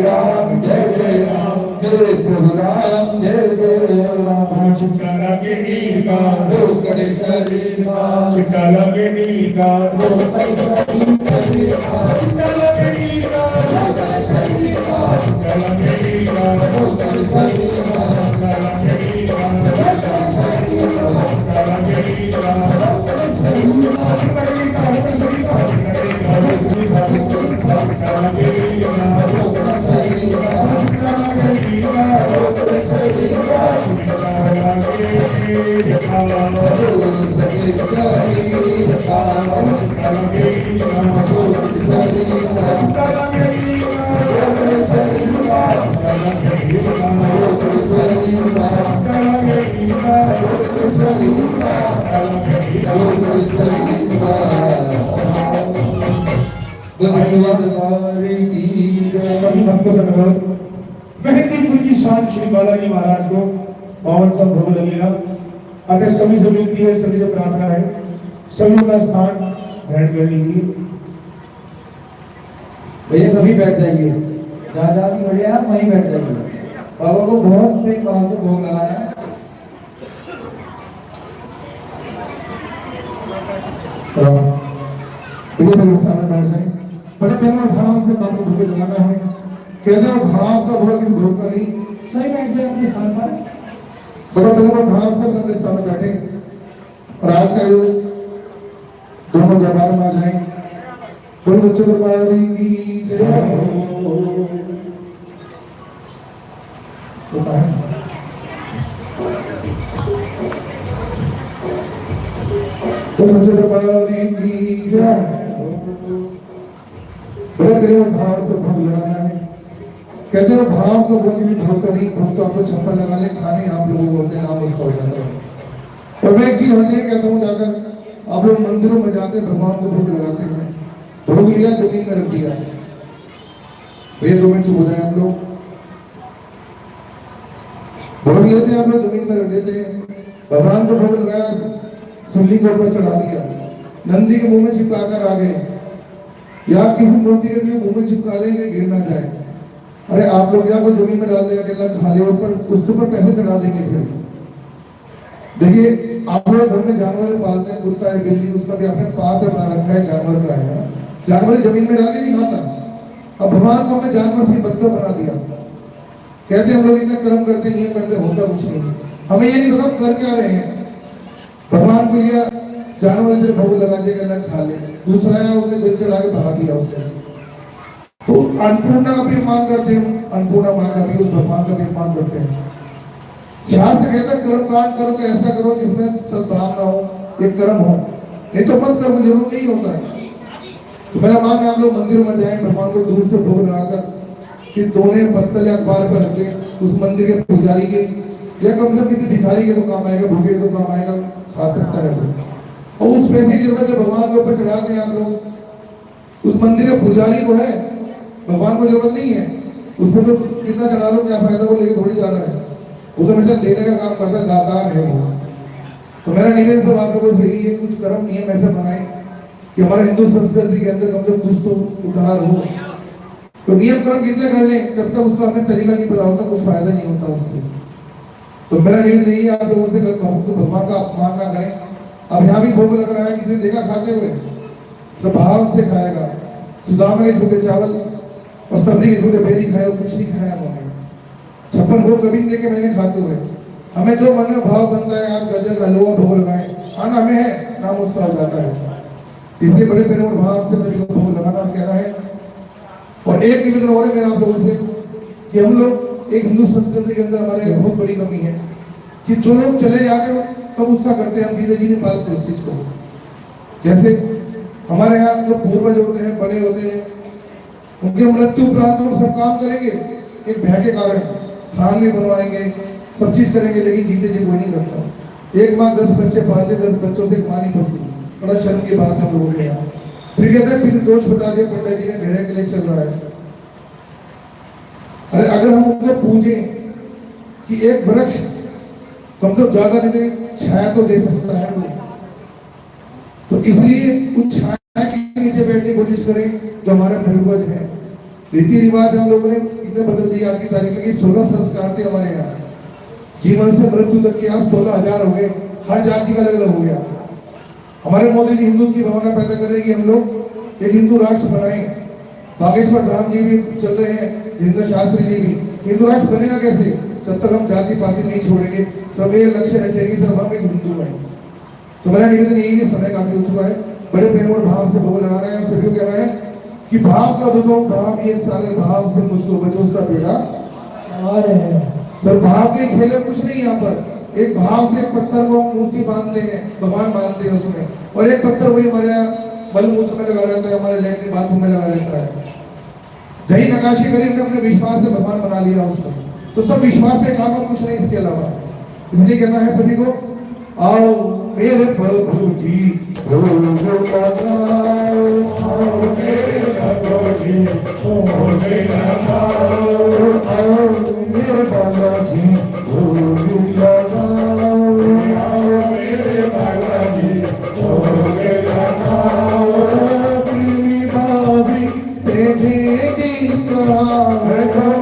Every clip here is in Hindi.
राम जय जय राम, हे प्रभु राम जय जय राम। चिट्टा लगे नील का रोकड़े शरीर का, चिट्टा लगे नील का चिट्टा लगे नील का, चिट्टा लगे नील का रोकड़े शरीर का, चिट्टा लगे नील का रोकड़े शरीर का, चिट्टा लगे नील का चिट्टा लगे नील का सभी भक्तों से अनुरोध, मेहंदीपुर की शान श्री बालाजी महाराज को पावन सा भोग लगेगा। अगर सभी से विनती है, सभी से प्रार्थना है, सभी का स्थान ग्रहण कर लीजिए। भैया सभी बैठ जाइए, जहाँ जहाँ भी खड़े हैं आप वहीं बैठ जाइए। बाबा को बहुत प्रेम भाव से भोग लगाया। सामने बैठ जाए, बड़े प्रेम और भाव से बाबा को भोग लगाना है। कहते हैं भाव का भोग किसी भोग का नहीं, सही बैठ जाए अपने स्थान पर। बड़े प्रेम और भाव से अपने सामने बैठे और आज का ये दोनों जबान में आ जाए। बोलो सच्चे दरबार की जय। तो सच्चे दरबार की जय। बड़े प्रेम और भाव से भोग लगाना है। कहते हैं भाव का भोग नहीं, भोग का नहीं। भोग तो आपको छप्पन लगा ले, खाने आप लोगों को होते हैं, नाम उसका हो जाता है। और मैं एक चीज हमें कहता हूँ, जाकर आप लोग मंदिरों में जाते हैं, भगवान को भोग लगाते हैं। भोग लिया, जमीन में रख दिया। भैया 2 मिनट चुप हो जाए हम लोग। भोग लेते हैं, आप लोग जमीन में रख देते हैं। भगवान को भोग लगाया, शिवलिंग के ऊपर चढ़ा दिया, नंदी के मुंह में चिपका कर आ गए, या किसी मूर्ति के भी मुंह में चिपका देंगे, गिर ना जाए। अरे आप लोग क्या को जमीन में डाल देगा, अकेला खा ले, ऊपर उसके ऊपर पैसे चढ़ा देंगे। फिर देखिए, आप लोग घर में जानवर पालते हैं, कुत्ता है, बिल्ली, उसका भी आपने पात्र बना रखा है, जानवर का है। जानवर जमीन में डाल के नहीं खाता। अब भगवान को हमने जानवर से बच्चा बना दिया। कहते हम लोग इतना कर्म करते नहीं करते, होता कुछ नहीं। हमें ये नहीं पता कर क्या रहे हैं। भगवान को लिया, जानवर से भोग लगा दिया, अल्लाह खा ले। दूसरा है, उसने दिल चढ़ा के भगा दिया उसे। तो अन्नपूर्णा का भी अपमान करते हैं, अन्नपूर्णा मां का भी, उस भगवान का भी अपमान करते हैं। शास्त्र कहता है कर्म कांड करो तो ऐसा करो जिसमें सद्भावना हो, एक कर्म हो, नहीं तो मत करो, जरूर नहीं होता है। तो मेरा मान है आप लोग मंदिर में जाए, भगवान को दूर से भोग लगाकर कि दोने पत्तल या अखबार पर रख के उस मंदिर के पुजारी के या कम से कम किसी भिखारी के तो काम आएगा, भूखे के तो काम आएगा, खा सकता है वो। और उस पैसे की जरूरत है, भगवान के ऊपर चढ़ाते हैं आप लोग। उस मंदिर के पुजारी को है, भगवान को जरूरत नहीं है, उसको तो कितना चढ़ा लो, क्या फायदा, वो लेके थोड़ी जा रहा है। वो तो हमेशा देने का काम करता है, दातार है वो। तो मेरा निवेदन सब आप लोगों से यही है, कुछ कर्म नियम ऐसे बनाए कि हमारे हिंदू संस्कृति के अंदर कम से कम कुछ तो उधार हो। तो नियम कर्म कितने कर लें, जब तक उसका हमें तरीका नहीं पता होता, कुछ फायदा नहीं होता उससे। तो मेरा निवेदन यही है आप लोगों से, तो भगवान का अपमान ना करें। अब यहाँ भी भोग लग रहा है, किसी देखा खाते हुए तो भाव से खाएगा। सुदामा के छोटे चावल और सबरी के छोटे बेरी खाए और कुछ नहीं खाया उन्होंने। 56 भोग कभी नहीं देखे मैंने खाते हुए। हमें जो मन में भाव बनता है, आप गजर हलवा भोग लगाए, खाना हमें है, नाम उसका हो जाता है। इसलिए बड़े प्रेम और भाव से सभी को भोग लगाना और कहना है। और एक निवेदन और है मेरा आप लोगों से कि हम लोग एक हिंदू संस्कृति के अंदर हमारे बहुत बड़ी कमी है कि जो लोग चले जाते हो तब उसका करते हैं, हम धीरे धीरे पालते उस चीज को। जैसे हमारे यहाँ जो पूर्वज होते हैं, बड़े होते हैं, उनके मृत्यु उपरांत हम सब काम करेंगे एक भय के कारण, थान भी बनवाएंगे, सब चीज करेंगे, लेकिन जीते जी कोई नहीं करता। एक माँ 10 बच्चे पालते, 10 बच्चों से एक माँ नहीं बनती, बड़ा शर्म की बात है हम लोगों के यहाँ। फिर कहते हैं पितृ दोष बता दिया पंडित जी ने, मेरे के लिए चल रहा है। अरे अगर हम उनको पूछे कि एक वृक्ष कम से कम ज्यादा नहीं दे, छाया तो दे सकता है वो, तो इसलिए उस छाया के नीचे बैठने की कोशिश करें जो हमारे पूर्वज हैं। रीति रिवाज हम लोगों ने इतने बदल दिए आज की तारीख में कि 16 संस्कार थे हमारे यहाँ। जीवन से मृत्यु तक के आज 16,000 हो गए, हर जाति का अलग अलग हो गया। हमारे मोदी जी हिंदू की भावना पैदा कर रहे हैं कि हम लोग एक हिंदू राष्ट्र बनाएं। बागेश्वर धाम जी भी चल रहे हैं, जितेंद्र शास्त्री जी भी। हिंदू राष्ट्र बनेगा कैसे? जब तक हम जाति पाति नहीं छोड़ेंगे, सब एक लक्ष्य रखेंगे, सिर्फ हम एक हिंदू हैं। तो मेरा निवेदन यही है, समय काफी हो चुका है, बड़े प्रेम और भाव से भोग लगा रहे हैं। सभी को कह रहे हैं कि भाव का बुझो, भाव एक सारे भाव से मुझको बचो, उसका बेटा आ रहे हैं। सर भाव के खेले कुछ नहीं यहाँ पर। एक भाव से एक पत्थर को मूर्ति बांधते हैं, भगवान बांधते हैं उसमें, और एक पत्थर वही हमारे मलमूत्र में लगा रहता है, हमारे लैट्रिन बाथरूम में लगा रहता है। जही नकाशी करी, हमने अपने विश्वास से भगवान बना लिया उसको। तो सब विश्वास से काम और कुछ नहीं इसके अलावा। इसलिए कहना है सभी को, आओ मेरे प्रभु जी रोज लगाओ, आओ मेरे प्रभु जी रोज लगाओ, आओ मेरे बाबा जी रोज लगाओ, आओ मेरे बाबा जी रोज लगाओ। अपनी भाभी से भेंटी कराओ,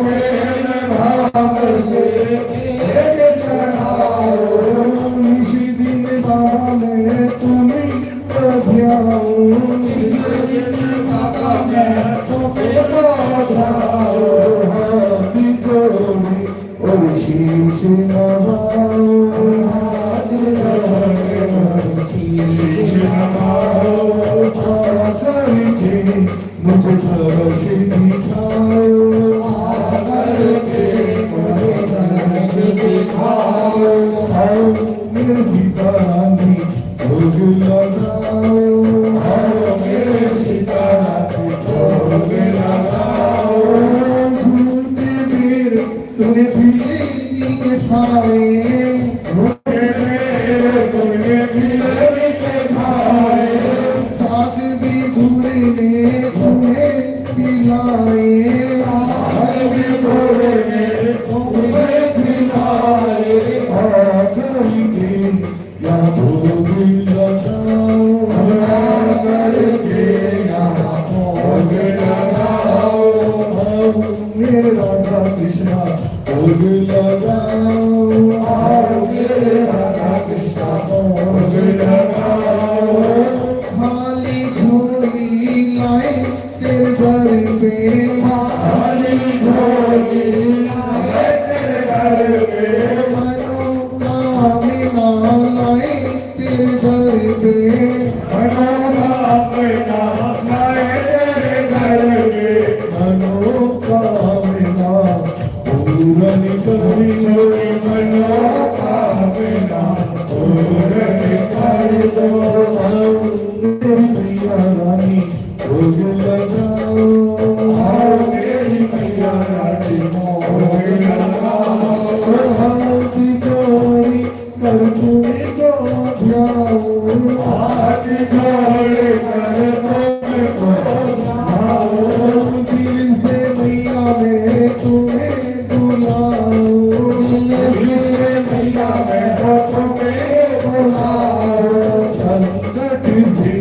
मेरे भाव से भेंट चढ़ाओ, बाबा मैं तुम्हें बधाओ, बाबा मैं तुम्हें बधाओ, हाथ जोड़ी और शीश नवाओ, हाथ जोड़ी शीश नवाओ, आकर के मुझे दर्श दिखाओ, आकर के मुझे दर्श दिखाओ, आओ मेरे सीतारानी भोग लगाओ, आओ मेरे सीतारानी भोग लगाओ। झूठे वीर तूने बिजली के खाए, झूठे वीर तूने बिजली के खाए, साथ भी दूरी ने तुम्हें पिलाए, साथ भी दूरी ने तुम्हें पिलाए, या भोग लगाओ, करके या भोग लगाओ, आओ मेरे राधा कृष्णा भोग लगाओ, आओ मेरे राधा कृष्णा भोग लगाओ। खाली झोली लाए तेरे दर पे, खाली झोली लाए तेरे दर पे, लाए तेरे दर पे, मनोकामना लाए तेरे दर पे, मनोकामना पूरन करी, मनोकामना पूरन कर दो। मेरी मैया रानी भोग लगाओ, आओ मेरी मैया रानी भोग लगाओ, हाथ जोड़ी कर तुमको ध्याओ, हाथ जोड़ कर तुमको ध्याओ, दिल से मैया मैं तुम्हें बुलाओ, दिल से मैया मैं तुम्हें बुलाओ, संकट से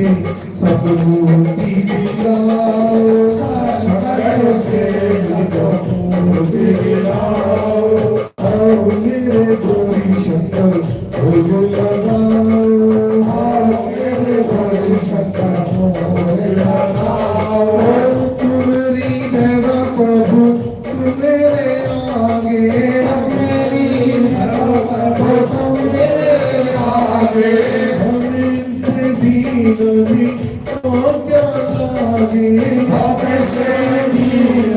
सब मुक्ति दिलाओ, संकट से सब मुक्ति दिलाओ, आओ मेरे गौरी शंकर भोग लगाओ, आओ मेरे गौरी शंकर भोग लगाओ। तुम्हारी देवा प्रभु तुम मेरे आगे, मेरी देवा प्रभु तुम मेरे आगे, हमसे दीन भी तो क्या लागे, हमसे दीन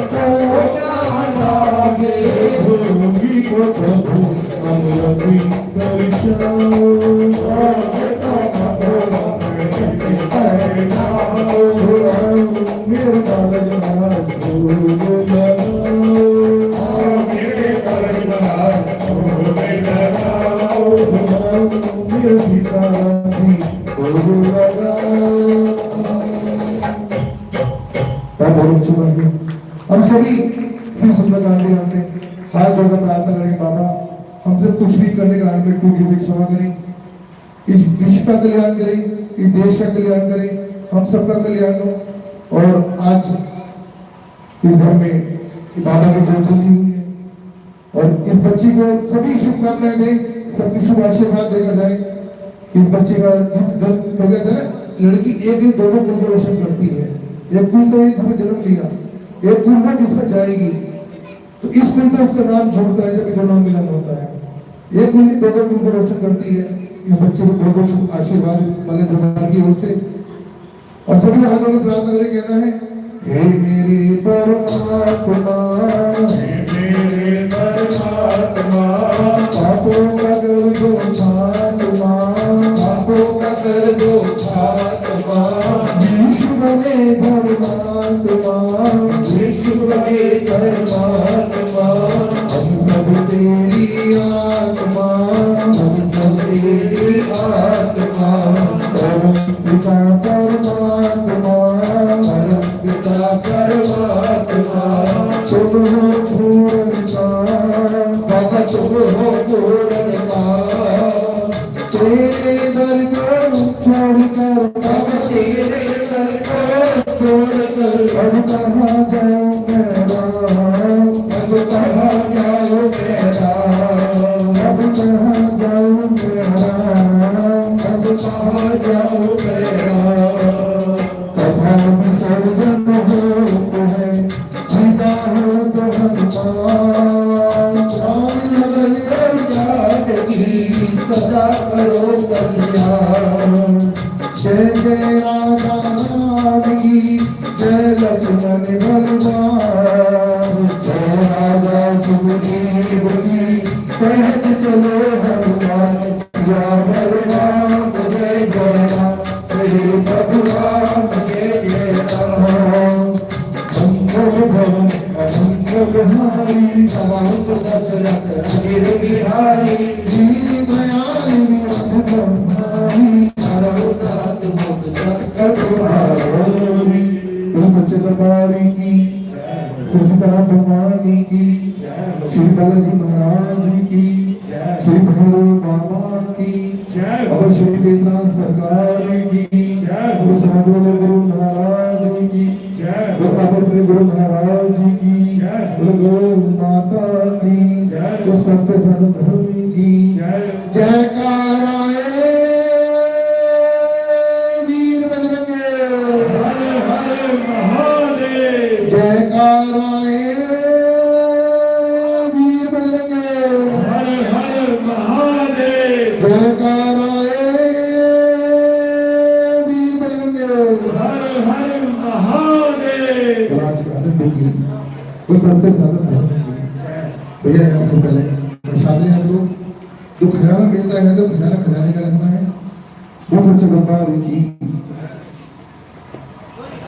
तो क्या लागे, भोगी को प्रभु अमृति दर्शाओ, मेरे बालक महाराज भोग लगाओ, मेरे बालक महाराज भोग लगाओ, मेरे सीतारानी भोग लगाओ। बहुत चुका है। हम सभी श्री सुंदरकांड के हाथ जोड़कर प्रार्थना करेंगे, बाबा हमसे कुछ भी करने का हमें टू गिव क्षमा करें, इस विश्व का कल्याण करें, इस देश का कल्याण करें, हम सबका कल्याण हो। और आज इस घर में ये बाबा की जोत जली हुई है और इस बच्ची को सभी शुभकामनाएं दें, सबकी शुभ आशीर्वाद देकर जाए। इस बच्चे का जिस घर हो गया था ना, लड़की एक ही दोनों कुल को रोशन करती है। एक कुल तो जिसमें जन्म लिया, एक कुल वो जिसमें जाएगी, तो इस कुल से उसका नाम जुड़ता है जब दोनों मिलन होता है। एक कुल ही दोनों कुल को रोशन करती है। इस बच्चे को बहुत बहुत शुभ आशीर्वाद वाले दरबार की ओर से और सभी हाथों में प्रार्थना करें। कहना है, हे मेरे परमात्मा, हे मेरे परमात्मा, पापों का कर दो खात्मा, पापों का कर दो खात्मा, विश्व बने धर्मात्मा, विश्व बने धर्मात्मा, हम सब तेरी आत्मा, हम सब तेरी आत्मा, परम पिता परमात्मा, परम पिता परमात्मा, तुम हो पूर्ण बाबा तुम हो पूर्ण का, तेरे दर को छोड़कर, बाबा तेरे दर को छोड़कर अब कहाँ जाऊं मेरा, अब कहाँ जाऊं मेरा, अब कहाँ जाऊं मेरा, अब कहाँ जाऊं मेरा। कथा विसर्जन हो है, विदा हो तो हनुमान, राम नगर याद की सदा करो कल्याण, जय जय राधा राम की, जय लक्ष्मण बलवान, जय राजा सुग्रीव की, कहत चलो हनुमान, या बलराम जय जय राम, श्री भगवान जय जय राम। मंगल भवन मंगल हारी, बहुत दशरथ अनिल बिहारी, दीन दयाल निरंजन संहारी, रघुनाथ मुक्त कटुहारी। तो सच्चे दरबारी की, श्री सीताराम भगवान की, श्री बालाजी महाराज की, श्री भैरव बाबा की, और श्री वेदनाथ सरकार की, और समझ वाले गुरु महाराज की, और अपने गुरु महाराज की, और गौ माता की, और सत्य सनातन धर्म की जयकाराए वीर बजरंगे, जयकाराए वीर बजरंगे, जयकाराए वीर बजरंगे। राज का आनंद होगी और सत्य साधन धर्म की। भैया यहाँ से पहले प्रसाद है, आप लोग जो खजाना मिलता है तो खजाना खजाने में रखना है। बहुत अच्छे दरबार की